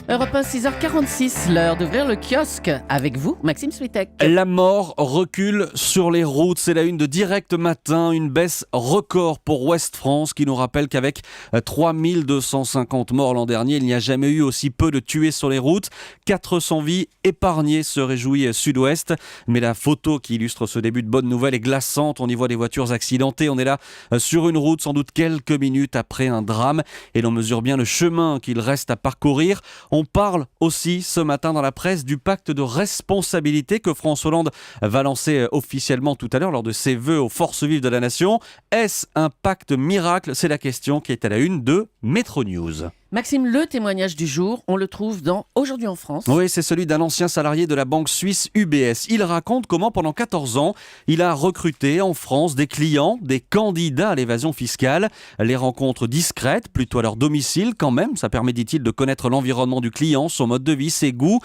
Europe 1, 6h46, l'heure d'ouvrir le kiosque. Avec vous, Maxime Switek. La mort recule sur les routes. C'est la une de Direct Matin. Une baisse record pour Ouest France qui nous rappelle qu'avec 3250 morts l'an dernier, il n'y a jamais eu aussi peu de tués sur les routes. 400 vies épargnées, se réjouit Sud-Ouest. Mais la photo qui illustre ce début de bonne nouvelle est glaçante. On y voit des voitures accidentées. On est là sur une route sans doute quelques minutes après un drame. Et l'on mesure bien le chemin qu'il reste à parcourir. On parle aussi ce matin dans la presse du pacte de responsabilité que François Hollande va lancer officiellement tout à l'heure lors de ses vœux aux forces vives de la nation. Est-ce un pacte miracle ? C'est la question qui est à la une de Métro News. Maxime, le témoignage du jour, on le trouve dans Aujourd'hui en France. Oui, c'est celui d'un ancien salarié de la banque suisse UBS. Il raconte comment pendant 14 ans, il a recruté en France des clients, des candidats à l'évasion fiscale. Les rencontres discrètes, plutôt à leur domicile quand même. Ça permet, dit-il, de connaître l'environnement du client, son mode de vie, ses goûts.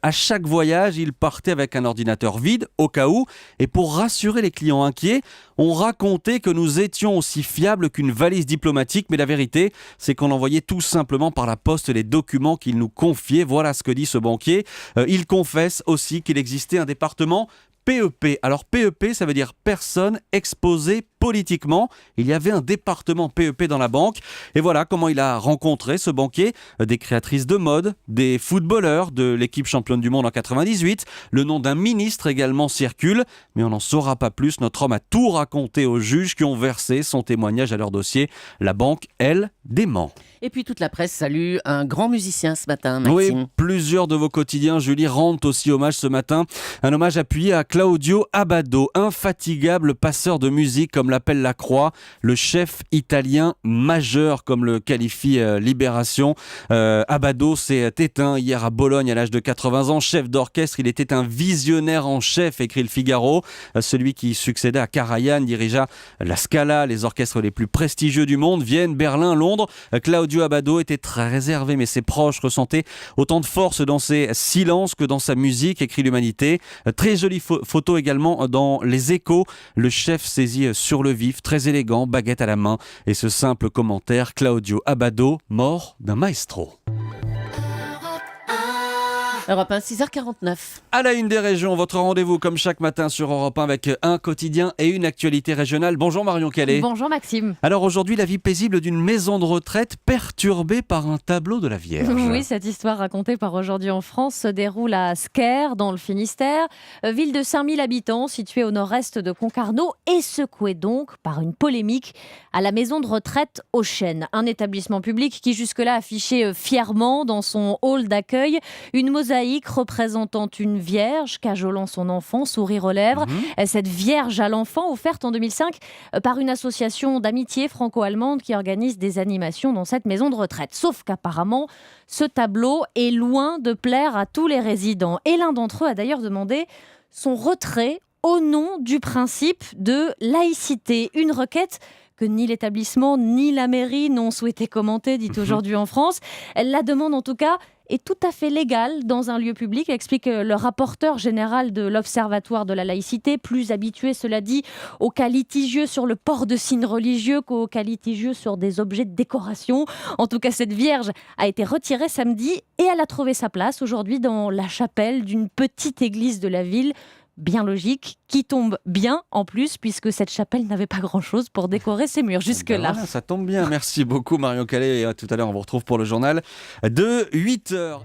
À chaque voyage, il partait avec un ordinateur vide, au cas où. Et pour rassurer les clients inquiets, on racontait que nous étions aussi fiables qu'une valise diplomatique. Mais la vérité, c'est qu'on envoyait tout simplement par la poste les documents qu'il nous confiait. Voilà ce que dit ce banquier. Il confesse aussi qu'il existait un département PEP. Alors PEP, ça veut dire personne exposée politiquement. Il y avait un département PEP dans la banque. Et voilà comment il a rencontré ce banquier. Des créatrices de mode, des footballeurs de l'équipe championne du monde en 98. Le nom d'un ministre également circule. Mais on n'en saura pas plus. Notre homme a tout raconté aux juges qui ont versé son témoignage à leur dossier. La banque, elle, dément. Et puis toute la presse salue un grand musicien ce matin, Maxime. Oui, plusieurs de vos quotidiens, Julie, rendent aussi hommage ce matin. Un hommage appuyé à Claudio Abbado, infatigable passeur de musique, comme l'appelle la Croix, le chef italien majeur, comme le qualifie Libération. Abbado s'est éteint hier à Bologne à l'âge de 80 ans. Chef d'orchestre, il était un visionnaire en chef, écrit le Figaro. Celui qui succédait à Karajan dirigea la Scala, les orchestres les plus prestigieux du monde, Vienne, Berlin, Londres. Claudio Abbado était très réservé, mais ses proches ressentaient autant de force dans ses silences que dans sa musique, écrit l'Humanité. Très jolie photo également dans Les Échos. Le chef saisi sur le vif, très élégant, baguette à la main. Et ce simple commentaire, Claudio Abbado, mort d'un maestro. Europe 1, 6h49. À la une des régions, votre rendez-vous comme chaque matin sur Europe 1 avec un quotidien et une actualité régionale. Bonjour Marion Calais. Bonjour Maxime. Alors aujourd'hui, la vie paisible d'une maison de retraite perturbée par un tableau de la Vierge. Oui, cette histoire racontée par Aujourd'hui en France se déroule à Sker, dans le Finistère, ville de 5000 habitants située au nord-est de Concarneau et secouée donc par une polémique à la maison de retraite Aux Chênes. Un établissement public qui jusque-là affichait fièrement dans son hall d'accueil une mosaïque représentant une vierge cajolant son enfant, sourire aux lèvres. Cette vierge à l'enfant offerte en 2005 par une association d'amitié franco-allemande qui organise des animations dans cette maison de retraite. Sauf qu'apparemment, ce tableau est loin de plaire à tous les résidents. Et l'un d'entre eux a d'ailleurs demandé son retrait au nom du principe de laïcité. Une requête que ni l'établissement ni la mairie n'ont souhaité commenter, dit Aujourd'hui en France. La demande en tout cas est tout à fait légale dans un lieu public, explique le rapporteur général de l'Observatoire de la laïcité, plus habitué, cela dit, aux cas litigieux sur le port de signes religieux qu'aux cas litigieux sur des objets de décoration. En tout cas, cette vierge a été retirée samedi et elle a trouvé sa place aujourd'hui dans la chapelle d'une petite église de la ville. Bien logique, qui tombe bien en plus, puisque cette chapelle n'avait pas grand-chose pour décorer ses murs jusque-là. Voilà, ça tombe bien. Merci beaucoup Marion Calais. Et tout à l'heure, on vous retrouve pour le journal de 8h.